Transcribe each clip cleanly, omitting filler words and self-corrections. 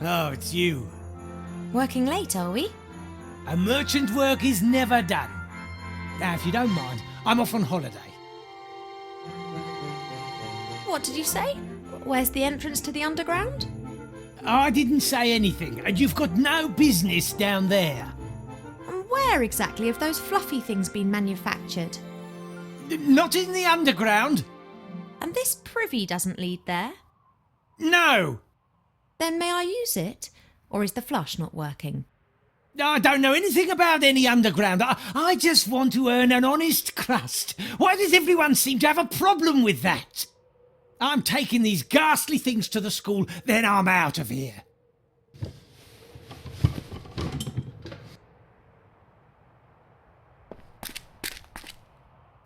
Oh, it's you. Working late, are we? A merchant work is never done. Now, if you don't mind, I'm off on holiday. What did you say? Where's the entrance to the underground? I didn't say anything, and you've got no business down there. And where exactly have those fluffy things been manufactured? Not in the underground. And this privy doesn't lead there? No. Then may I use it? Or is the flush not working? I don't know anything about any underground. I just want to earn an honest crust. Why does everyone seem to have a problem with that? I'm taking these ghastly things to the school, then I'm out of here.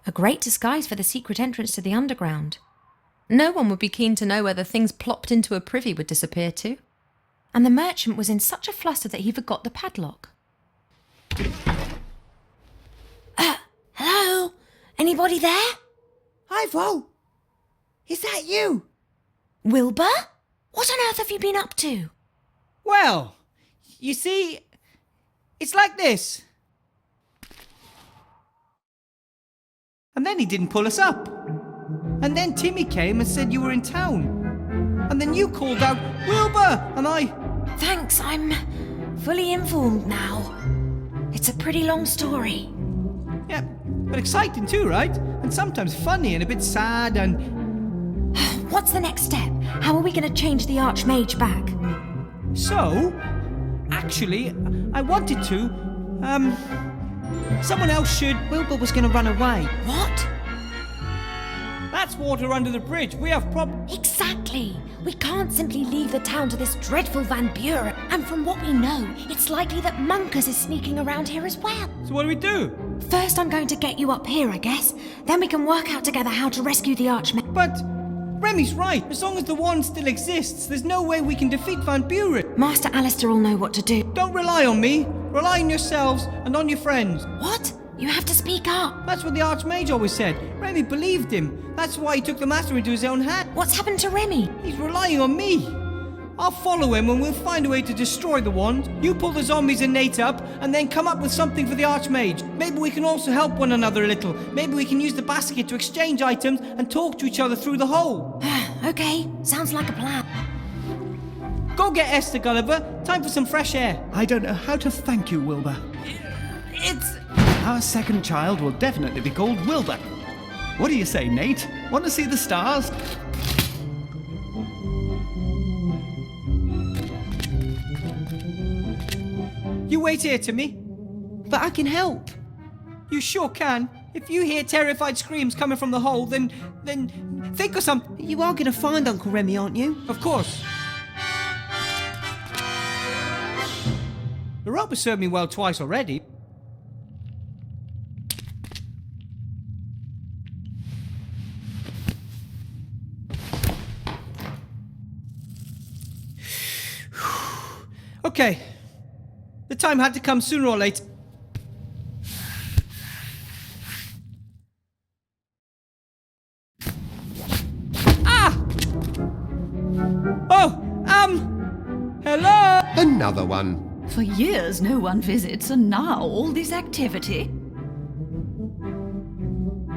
A great disguise for the secret entrance to the underground. No one would be keen to know where the things plopped into a privy would disappear to. And the merchant was in such a fluster that he forgot the padlock. Hello? Anybody there? Hi, Vo. Is that you? Wilbur? What on earth have you been up to? Well, you see, it's like this. And then he didn't pull us up. And then Timmy came and said you were in town. And then you called out, Wilbur! And I... Thanks, I'm fully informed now. It's a pretty long story. Yeah, but exciting too, right? And sometimes funny and a bit sad and... What's the next step? How are we going to change the Archmage back? So, actually, I wanted to, someone else should... Wilbur was going to run away. What? That's water under the bridge. We have Exactly. We can't simply leave the town to this dreadful Van Buren. And from what we know, it's likely that Munkus is sneaking around here as well. So what do we do? First, I'm going to get you up here, I guess. Then we can work out together how to rescue the Archmage. But Remy's right. As long as the wand still exists, there's no way we can defeat Van Buren. Master Alistair will know what to do. Don't rely on me. Rely on yourselves and on your friends. What? You have to speak up. That's what the Archmage always said. Remy believed him. That's why he took the matter into his own hand. What's happened to Remy? He's relying on me. I'll follow him and we'll find a way to destroy the wand. You pull the zombies and Nate up, and then come up with something for the Archmage. Maybe we can also help one another a little. Maybe we can use the basket to exchange items and talk to each other through the hole. Okay, sounds like a plan. Go get Esther, Gulliver. Time for some fresh air. I don't know how to thank you, Wilbur. It's... Our second child will definitely be called Wilbur. What do you say, Nate? Want to see the stars? You wait here, Timmy. But I can help. You sure can. If you hear terrified screams coming from the hole, then think of something. You are going to find Uncle Remy, aren't you? Of course. The rope has served me well twice already. Okay. The time had to come sooner or later. Ah! Oh, hello? Another one. For years no one visits, and now all this activity.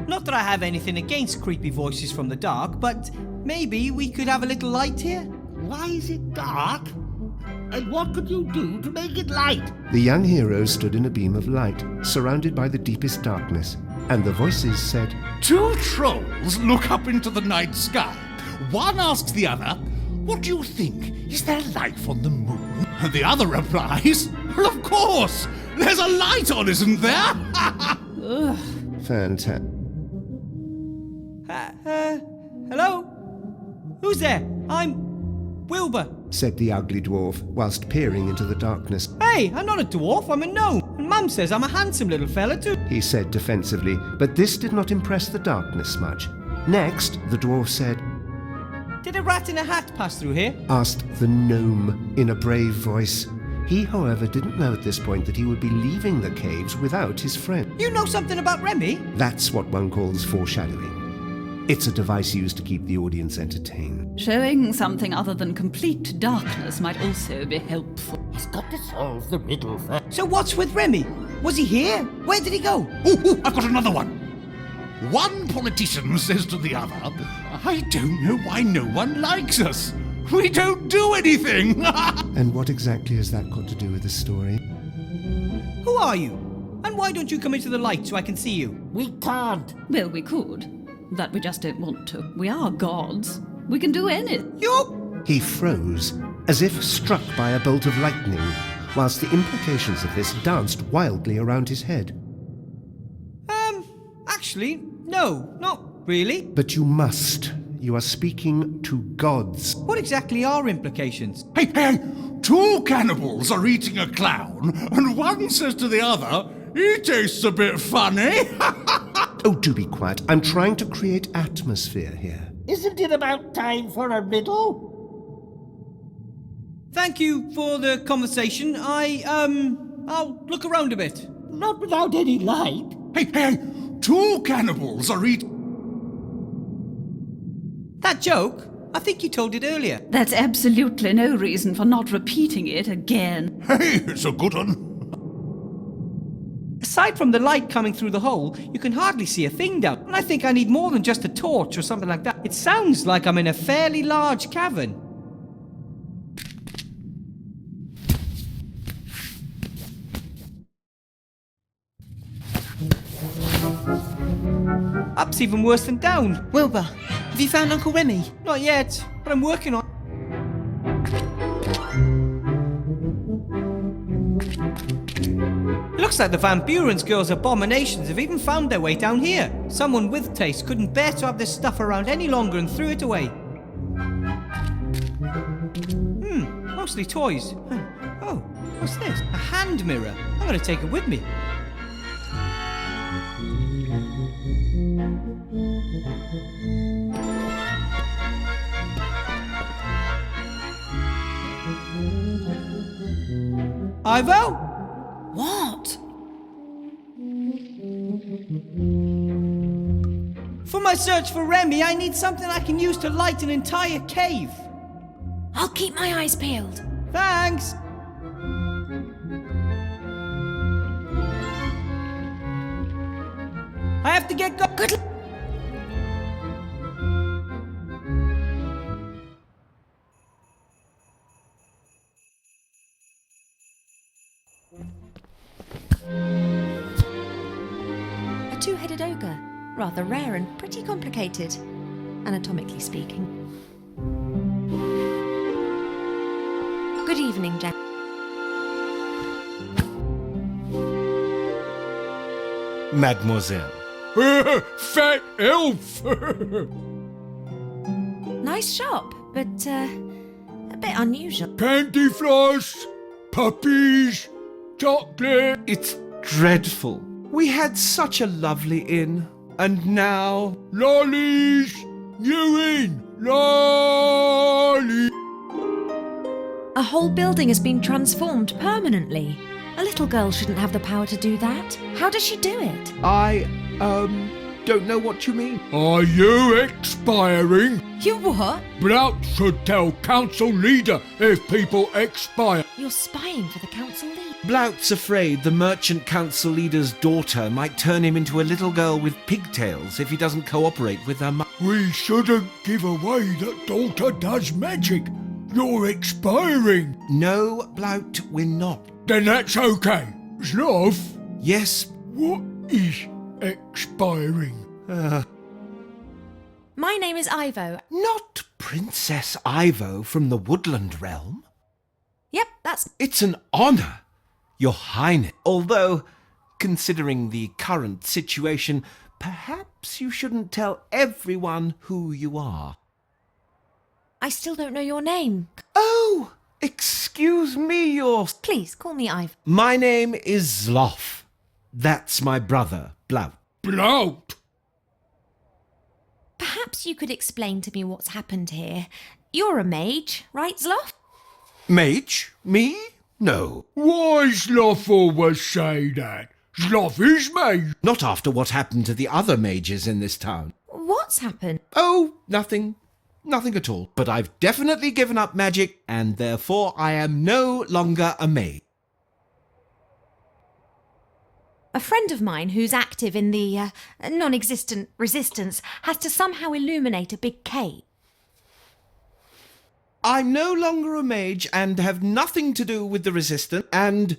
Not that I have anything against creepy voices from the dark, but maybe we could have a little light here? Why is it dark? And what could you do to make it light? The young hero stood in a beam of light, surrounded by the deepest darkness, and the voices said, Two trolls look up into the night sky. One asks the other, what do you think? Is there life on the moon? And the other replies, well, of course! There's a light on, isn't there? Fantastic. Hello? Who's there? I'm Wilbur, said the ugly dwarf, whilst peering into the darkness. Hey, I'm not a dwarf, I'm a gnome. And Mum says I'm a handsome little fella too. He said defensively, but this did not impress the darkness much. Next, the dwarf said, Did a rat in a hat pass through here? asked the gnome in a brave voice. He, however, didn't know at this point that he would be leaving the caves without his friend. You know something about Remy? That's what one calls foreshadowing. It's a device used to keep the audience entertained. Showing something other than complete darkness might also be helpful. He's got to solve the riddle first. So what's with Remy? Was he here? Where did he go? Ooh, I've got another one. One politician says to the other, I don't know why no one likes us. We don't do anything. And what exactly has that got to do with the story? Who are you? And why don't you come into the light so I can see you? We can't. Well, we could. That we just don't want to. We are gods. We can do anything. You? He froze, as if struck by a bolt of lightning, whilst the implications of this danced wildly around his head. Actually, no, not really. But you must. You are speaking to gods. What exactly are implications? Hey, two cannibals are eating a clown, and one says to the other, he tastes a bit funny. Oh, do be quiet. I'm trying to create atmosphere here. Isn't it about time for a riddle? Thank you for the conversation. I'll look around a bit. Not without any light. Hey, two cannibals are eating... That joke? I think you told it earlier. That's absolutely no reason for not repeating it again. Hey, it's a good one. Aside from the light coming through the hole, you can hardly see a thing down. And I think I need more than just a torch or something like that. It sounds like I'm in a fairly large cavern. Up's even worse than down. Wilbur, have you found Uncle Remy? Not yet, but I'm working on. Looks like the Van Buren's girls' abominations have even found their way down here. Someone with taste couldn't bear to have this stuff around any longer and threw it away. Mostly toys. Oh, what's this? A hand mirror. I'm gonna take it with me. Ivo? What? For my search for Remy, I need something I can use to light an entire cave. I'll keep my eyes peeled. Thanks. I have to get going. Good. A two-headed ogre, rather rare and pretty complicated, anatomically speaking. Good evening, Jack. Mademoiselle. Fat elf! Nice shop, but a bit unusual. Candy floss, puppies, chocolate. It's dreadful. We had such a lovely inn, and now... Lollies! You in! Lolly! A whole building has been transformed permanently. A little girl shouldn't have the power to do that. How does she do it? I, don't know what you mean. Are you expiring? You what? Blout should tell council leader if people expire. You're spying for the council lead. Blout's afraid the merchant council leader's daughter might turn him into a little girl with pigtails if he doesn't cooperate with her We shouldn't give away that daughter does magic. You're expiring. No, Blout, we're not. Then that's okay. Sloth? Yes. What is expiring? My name is Ivo. Not Princess Ivo from the Woodland Realm. Yep, that's... It's an honour, Your Highness. Although, considering the current situation, perhaps you shouldn't tell everyone who you are. I still don't know your name. Oh, excuse me, Please, call me Ivo. My name is Zloff. That's my brother, Blout. Blout? Perhaps you could explain to me what's happened here. You're a mage, right, Zloff? Mage? Me? No. Why Zloff always say that? Zloff is mage. Not after what happened to the other mages in this town. What? What's happened? Oh, nothing. Nothing at all. But I've definitely given up magic, and therefore I am no longer a mage. A friend of mine who's active in the non-existent resistance has to somehow illuminate a big cave. I'm no longer a mage and have nothing to do with the resistance, and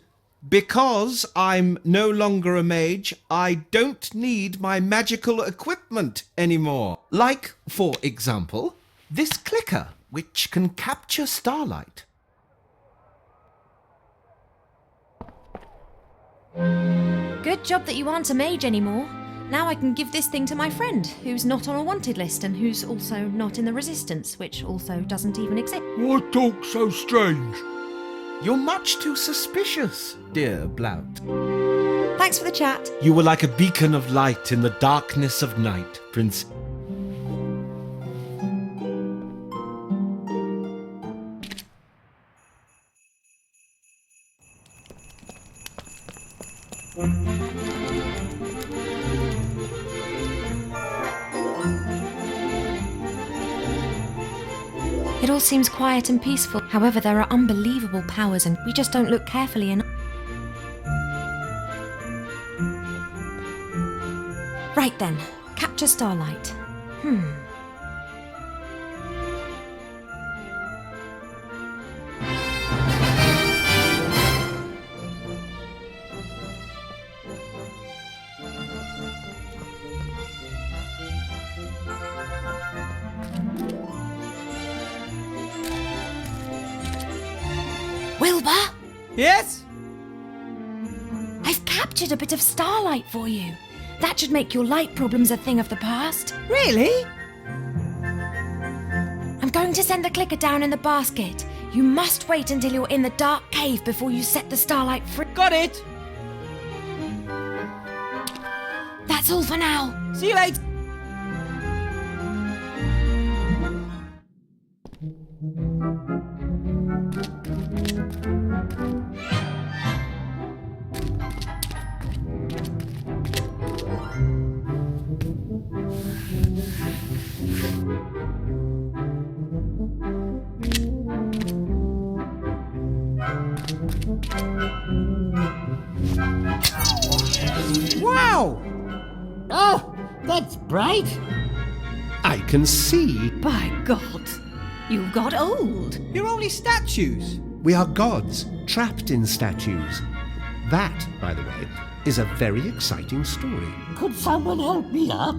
because I'm no longer a mage, I don't need my magical equipment anymore. Like, for example, this clicker, which can capture starlight. Good job that you aren't a mage anymore. Now I can give this thing to my friend, who's not on a wanted list and who's also not in the resistance, which also doesn't even exist. What talk so strange? You're much too suspicious, dear Blount. Thanks for the chat. You were like a beacon of light in the darkness of night, Prince. It all seems quiet and peaceful. However, there are unbelievable powers and we just don't look carefully enough. Right then, capture starlight. Wilbur, Yes? I've captured a bit of starlight for you. That should make your light problems a thing of the past. Really? I'm going to send the clicker down in the basket. You must wait until you're in the dark cave before you set the starlight free. Got it. That's all for now. See you later. Wow! Oh, that's bright. I can see. By God, you've got old. You're only statues. We are gods, trapped in statues. That, by the way, is a very exciting story. Could someone help me up?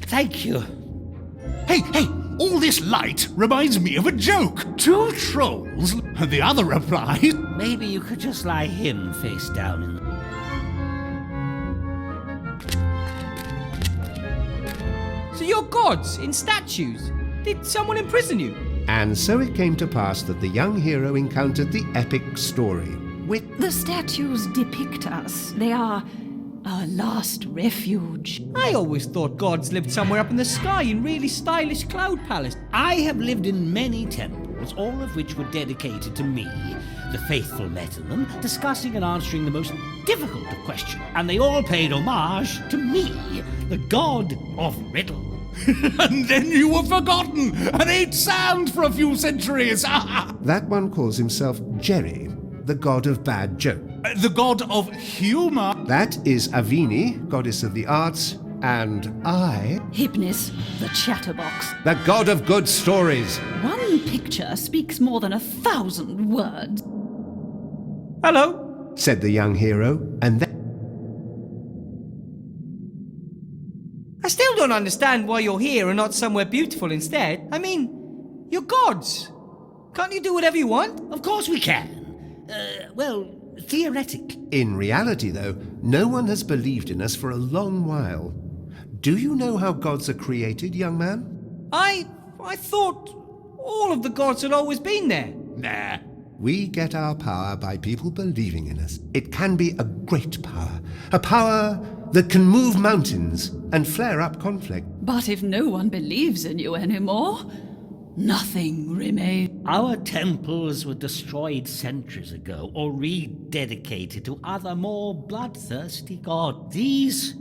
Thank you. Hey, all this light reminds me of a joke. Two trolls, and the other replies, Maybe you could just lie him face down in the... So you're gods in statues? Did someone imprison you? And so it came to pass that the young hero encountered the epic story. The statues depict us. They are our last refuge. I always thought gods lived somewhere up in the sky in really stylish cloud palace. I have lived in many temples, all of which were dedicated to me. The faithful met in them, discussing and answering the most difficult of questions. And they all paid homage to me, the god of riddles. and then you were forgotten and ate sand for a few centuries. That one calls himself Jerry, the god of bad joke. The god of humour. That is Avini, goddess of the arts, and I, Hypnis, the chatterbox. the god of good stories. One picture speaks more than 1,000 words. Hello. Said the young hero, and then I still don't understand why you're here and not somewhere beautiful instead. I mean, you're gods. Can't you do whatever you want? Of course we can. Well, theoretically. in reality, though, no one has believed in us for a long while. Do you know how gods are created, young man? I thought all of the gods had always been there. Nah. We get our power by people believing in us. It can be a great power, a power that can move mountains and flare up conflict. But if no one believes in you anymore, nothing remains. Our temples were destroyed centuries ago or rededicated to other more bloodthirsty gods. These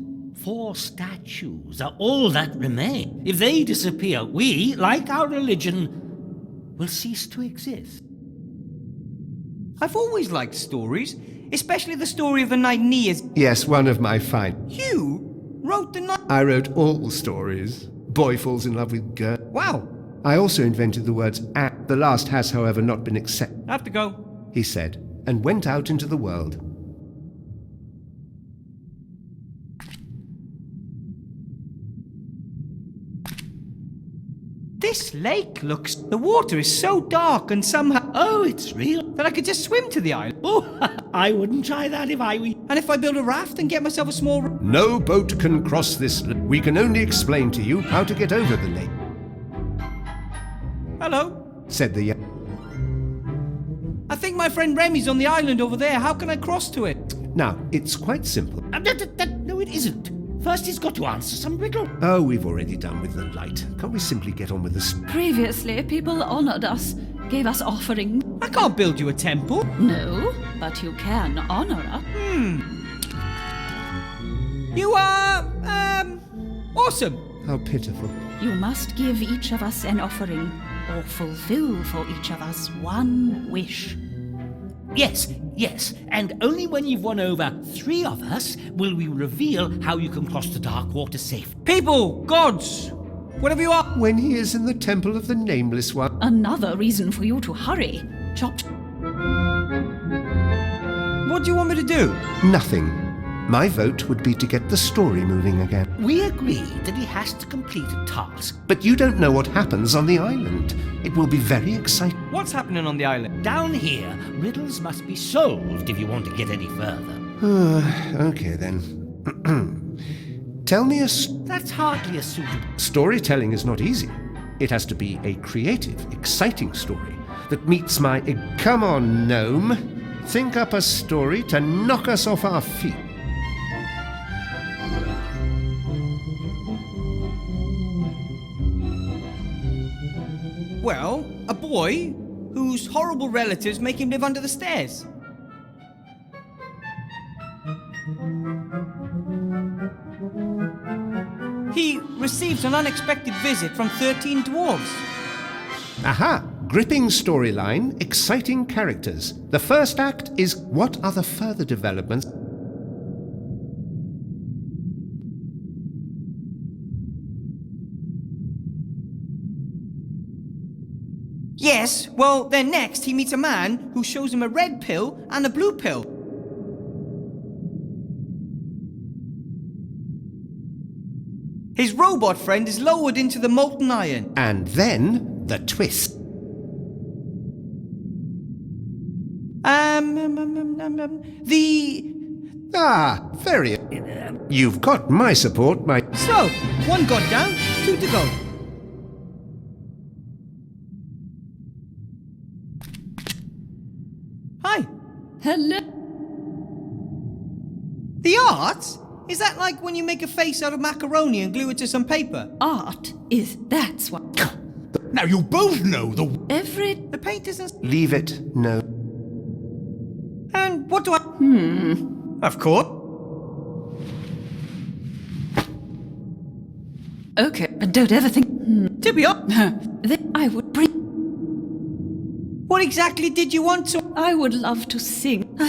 4 statues are all that remain. If they disappear, we, like our religion, will cease to exist. I've always liked stories, especially the story of the knight Neas. Yes, one of my fine. You wrote the knight... I wrote all stories. Boy falls in love with girl. Wow. I also invented the words "act." The last has, however, not been accepted, I have to go. he said, and went out into the world. This lake looks... The water is so dark and somehow... Oh, it's real. that I could just swim to the island. Oh, I wouldn't try that if I were you. And if I build a raft and get myself a small... No boat can cross this. We can only explain to you how to get over the lake, Hello? said the I think my friend Remy's on the island over there. How can I cross to it? Now, it's quite simple. No, it isn't. First, he's got to answer some riddle. Oh, we've already done with the light. Can't we simply get on with this? Previously, people honored us, gave us offerings. I can't build you a temple. No, but you can honor us. You are, awesome. How pitiful. You must give each of us an offering, or fulfill for each of us one wish. Yes, and only when you've won over 3 of us will we reveal how you can cross the dark water safe. People, gods, whatever you are. When he is in the temple of the Nameless One. Another reason for you to hurry. Chop. What do you want me to do? Nothing. My vote would be to get the story moving again. We agreed that he has to complete a task. But you don't know what happens on the island. It will be very exciting. What's happening on the island? Down here, riddles must be solved if you want to get any further. Okay then. Tell me That's hardly a suitable... Storytelling is not easy. It has to be a creative, exciting story that meets my... Come on, gnome. Think up a story to knock us off our feet. Well, a boy whose horrible relatives make him live under the stairs. He receives an unexpected visit from 13 dwarves. Aha! Gripping storyline, exciting characters. The first act is what are the further developments? Yes, well, then next he meets a man who shows him a red pill and a blue pill. His robot friend is lowered into the molten iron. And then the twist. Very. You've got my support, my... So, 1 got down, 2 to go. Hi. Hello. The art? Is that like when you make a face out of macaroni and glue it to some paper? Art that's what. Now you both know the... The paint isn't... Leave it, no. And what do I... Of course. Okay, but don't ever think. To be honest, Then I would bring. what exactly did you want to... I would love to sing. I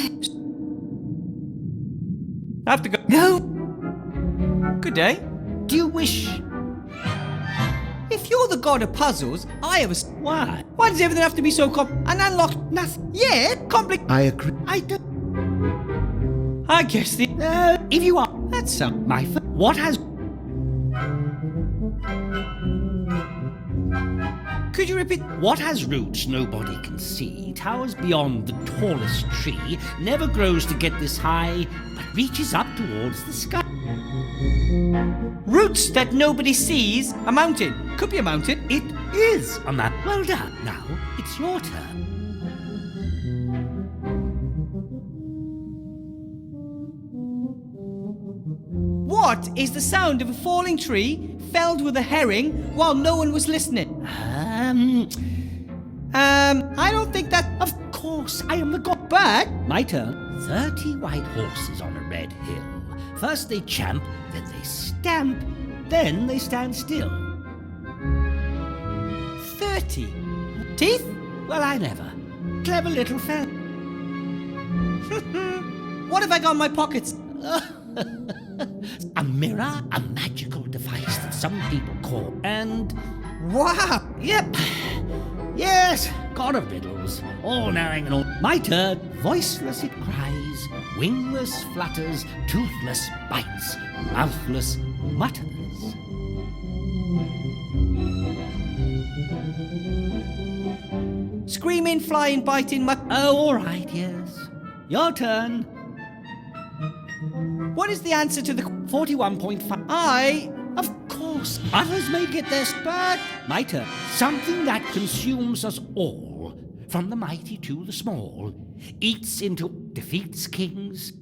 have to go. Go. Good day. Do you wish... If you're the god of puzzles, I have a... Why? Why does everything have to be so and unlocked? Nothing. Yeah, complex... I agree. I don't... I guess the... if you are... That's some... My... What has... Could you repeat? What has roots nobody can see, towers beyond the tallest tree, never grows to get this high, but reaches up towards the sky. Roots that nobody sees. A mountain. Could be a mountain. It is a map. Well done. Now, it's your turn. What is the sound of a falling tree felled with a herring while no one was listening? I don't think that... Of course, I am the god. But... My turn. 30 white horses on a red hill. First they champ, then they stamp, then they stand still. 30? Teeth? Well, I never. Clever little fella. What have I got in my pockets? A mirror, a magical device that some people call, and... Wow! Yep. Yes, god of riddles, all-knowing and all... My turn. Voiceless it cries, wingless flutters, toothless bites, mouthless mutters. Screaming, flying, biting, Oh, all right, yes. Your turn. What is the answer to the... 41.5. Of course, others may get their spurt. My turn. Something that consumes us all, from the mighty to the small, eats into, defeats kings.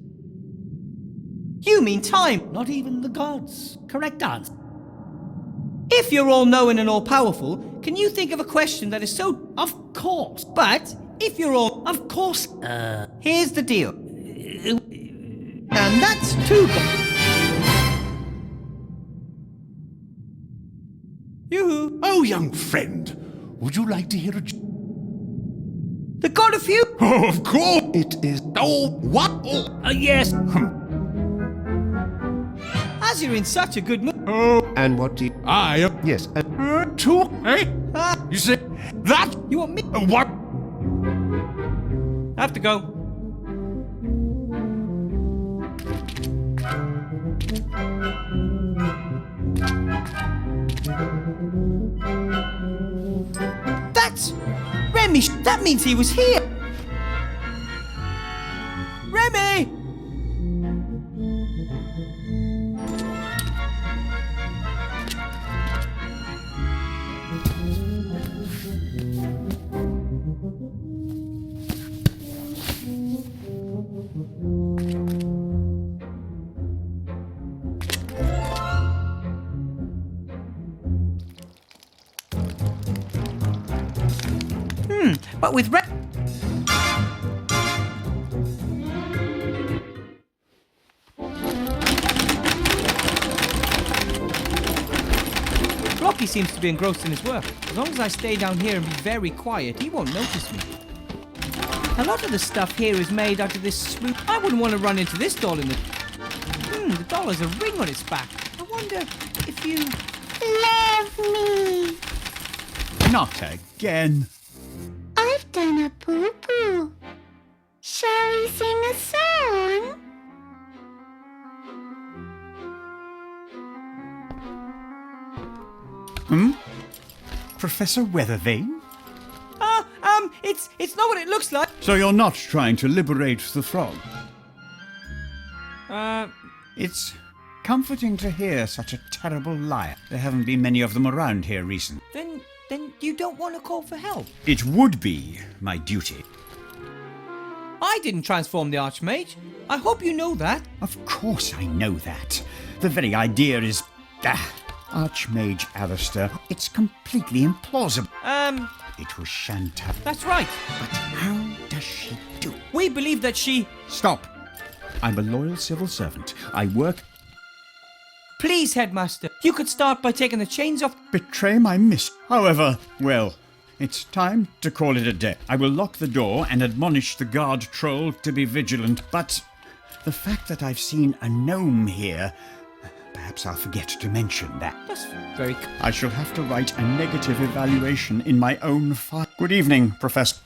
You mean time? Not even the gods. Correct answer. If you're all-knowing and all-powerful, can you think of a question that is so... Of course. But, if you're all... Of course. Here's the deal. And that's 2 gods. Yoo-hoo. Oh, young friend, would you like to hear a... The god of you? Oh, of course it is. Oh, what? Oh, yes. As you're in such a good mood. oh. And what do you... I am... Yes, Two, eh? You say that? You want me? What? I have to go. That's Remy. That means he was here. Remy! But with Flocky seems to be engrossed in his work. As long as I stay down here and be very quiet, he won't notice me. A lot of the stuff here is made out of this smooth... I wouldn't want to run into this doll in the... the doll has a ring on its back. I wonder if you... Love me. Not again. I've done a poo-poo. Shall we sing a song? Professor Weathervane? It's not what it looks like. So you're not trying to liberate the frog? It's comforting to hear such a terrible liar. There haven't been many of them around here recently. Then you don't want to call for help. It would be my duty. I didn't transform the Archmage. I hope you know that. Of course I know that. The very idea is... Archmage Alistair, it's completely implausible. It was Chantal. That's right. But how does she do it? We believe that she... Stop. I'm a loyal civil servant. I work... Please, Headmaster, you could start by taking the chains off... Betray my miss. However, well, it's time to call it a day. I will lock the door and admonish the guard troll to be vigilant, but the fact that I've seen a gnome here... Perhaps I'll forget to mention that. That's very... I shall have to write a negative evaluation in my own file. Good evening, Professor.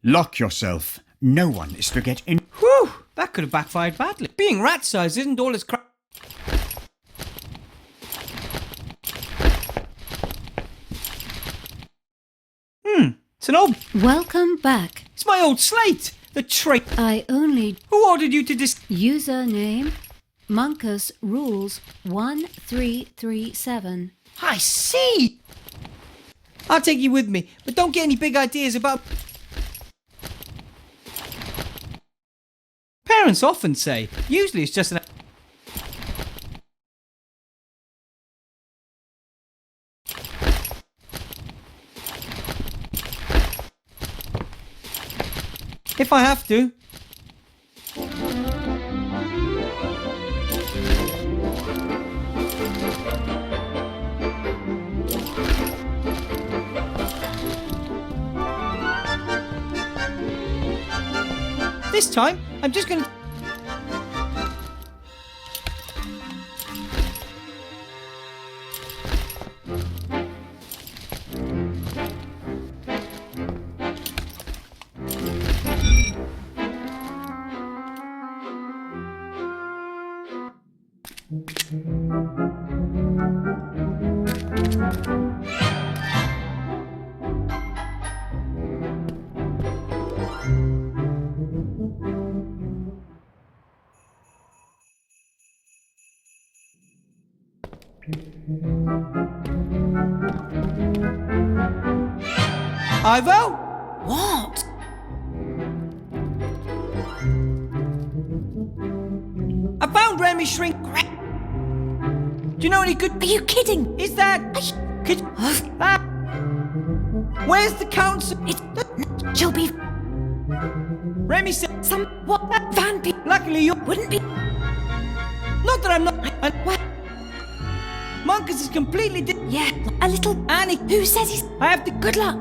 Lock yourself. No one is to get in. Whew! That could have backfired badly. Being rat-sized isn't all as crap. It's an old... Welcome back. It's my old slate! The trait... I only... Who ordered you to Username, Monkus Rules 1337. I see! I'll take you with me, but don't get any big ideas about... Parents often say, usually it's just an... If I have to. This time, I'm just gonna... Ivo? What? I found Remy's shrink. Do you know any good... Are you kidding? Is that... Could... Where's the council? She'll be... Remy said... Some... What? Van be... Luckily you... Wouldn't be... Not that I'm not... What? Monkus is completely Yeah, a little... Annie... Who says he's... I have to... Good luck.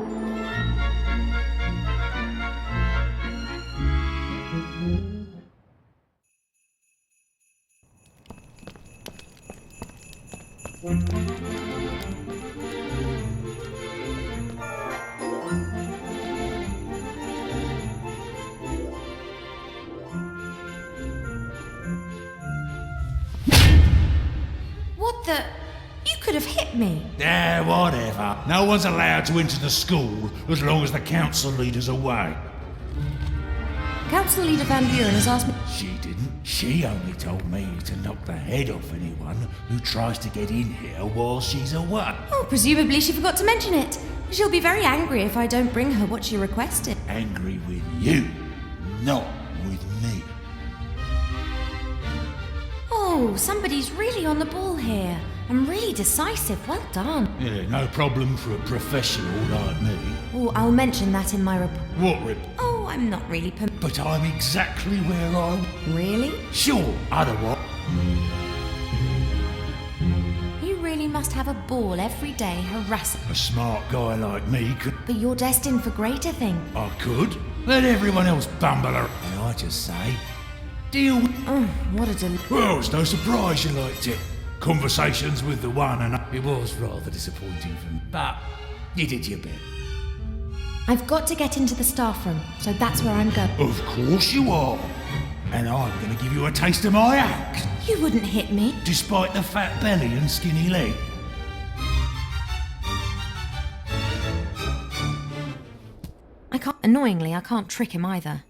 What the... You could have hit me. Whatever. No one's allowed to enter the school as long as the council leader's away. Council Leader Van Buren has asked me... She didn't. She only told me to knock the head off anyone who tries to get in here while she's away. Oh, presumably she forgot to mention it. She'll be very angry if I don't bring her what she requested. Angry with you, not with me. Oh, somebody's really on the ball here. And really decisive. Well done. Yeah, no problem for a professional like me. Oh, I'll mention that in my report. What rip? Oh, I'm not really But I'm exactly where I... Really? Sure, otherwise... You really must have a ball every day harassing... A smart guy like me could... But you're destined for greater things. I could. Let everyone else bumble her. And I just say... Deal with... Oh, what a Well, it's no surprise you liked it. Conversations with the one and it was rather disappointing for me. But you did your bit. I've got to get into the staff room, so that's where I'm going. Of course you are. And I'm going to give you a taste of my axe. You wouldn't hit me. Despite the fat belly and skinny leg. Annoyingly, I can't trick him either.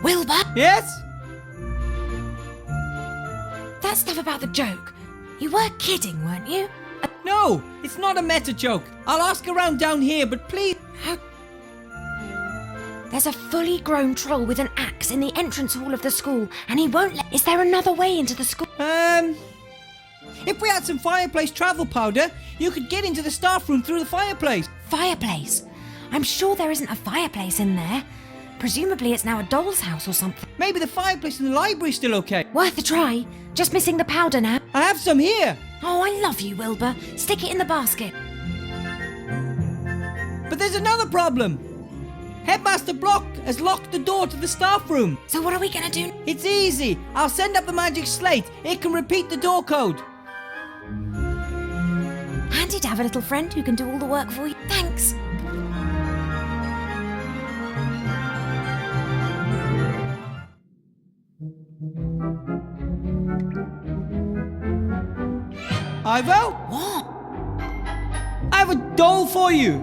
Wilbur? Yes? That stuff about the joke. You were kidding, weren't you? No, it's not a meta joke. I'll ask around down here, but please... There's a fully grown troll with an axe in the entrance hall of the school, and he won't let... Is there another way into the school? If we had some fireplace travel powder, you could get into the staff room through the fireplace. Fireplace? I'm sure there isn't a fireplace in there. Presumably it's now a doll's house or something. Maybe the fireplace in the library's still okay. Worth a try. Just missing the powder now. I have some here. Oh, I love you, Wilbur. Stick it in the basket. But there's another problem. Headmaster Block has locked the door to the staff room. So what are we gonna do? It's easy. I'll send up the magic slate. It can repeat the door code. Handy to have a little friend who can do all the work for you. Thanks. Ivo? What? I have a doll for you.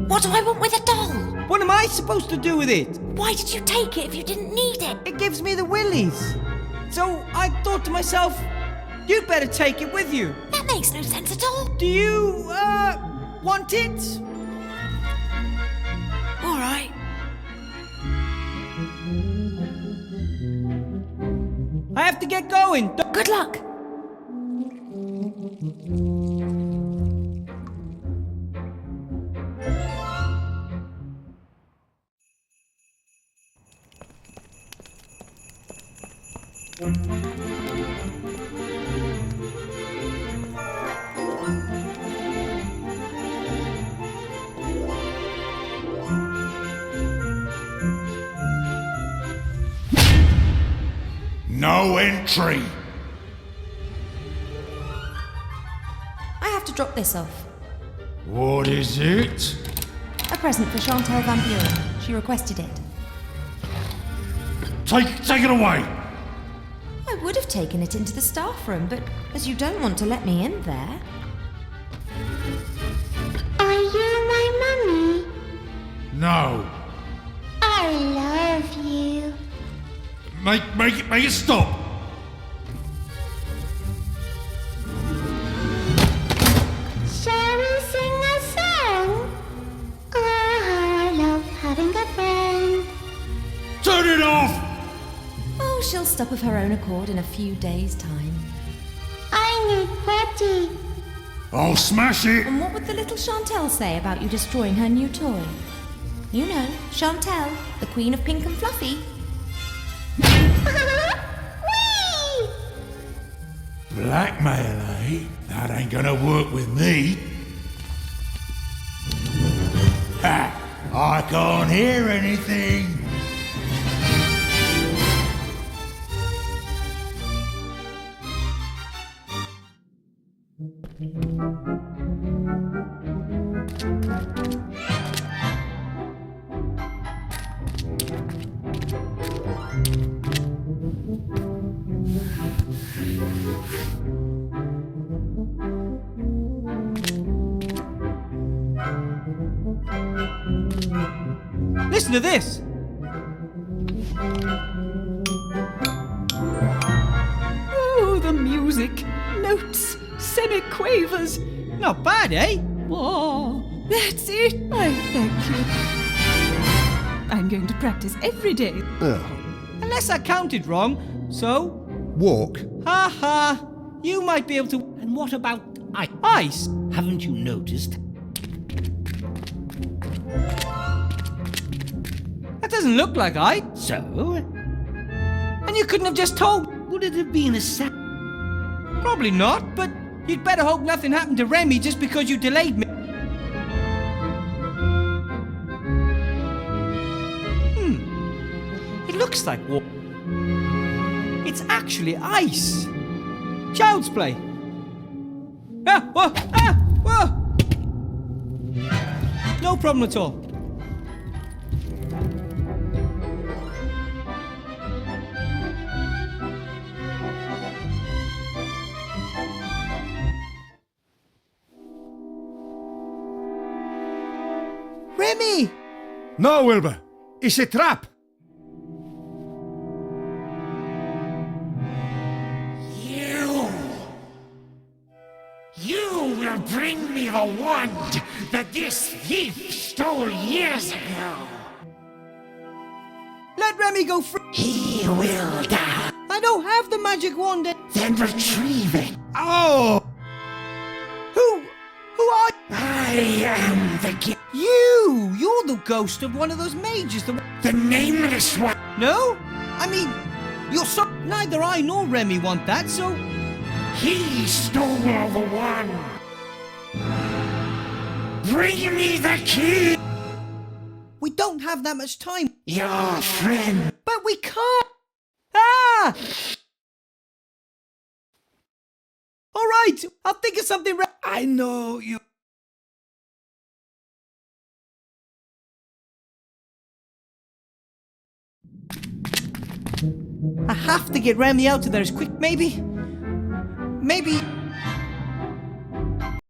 What do I want with a doll? What am I supposed to do with it? Why did you take it if you didn't need it? It gives me the willies. So I thought to myself, You'd better take it with you. That makes no sense at all. Do you, want it? All right. I have to get going. Good luck. No entry. I have to drop this off. What is it? A present for Chantal Van Buren. She requested it. Take it away. I would have taken it into the staff room, but as you don't want to let me in there... Are you my mummy? No. I love you. Make it stop. Shall we sing a song? Oh, how I love having a friend. Turn it off. Oh, she'll stop of her own accord in a few days' time. I need Patty. I'll smash it. And what would the little Chantal say about you destroying her new toy? You know, Chantal, the queen of pink and fluffy. Whee! Blackmail, eh? That ain't gonna work with me. Ha! I can't hear anything. Listen to this. Oh, the music. Notes, semiquavers. Not bad, eh? Oh, that's it. I thank you. I'm going to practice every day. Unless I counted wrong. So, Walk. ha ha. You might be able to. And what about ice? Ice? Haven't you noticed? That doesn't look like ice. So, And you couldn't have just told. would it have been a sap? Probably not, but you'd better hope nothing happened to Remy just because you delayed me. It looks like water. It's actually ice. Child's play. Ah, whoa, ah, whoa. No problem at all. Remy! No, Wilbur. It's a trap. You will bring me the wand that this thief stole years ago. Let Remy go free. He will die. I don't have the magic wand. Then retrieve it. Oh! Who are you? I am the You're the ghost of one of those mages. the nameless one. No? I mean, you're so... Neither I nor Remy want that, so... He stole the wand. Bring me the key. We don't have that much time. Your friend. But we can't. Ah! All right, I'll think of something. I know you. I have to get Remy out of there as quick. Maybe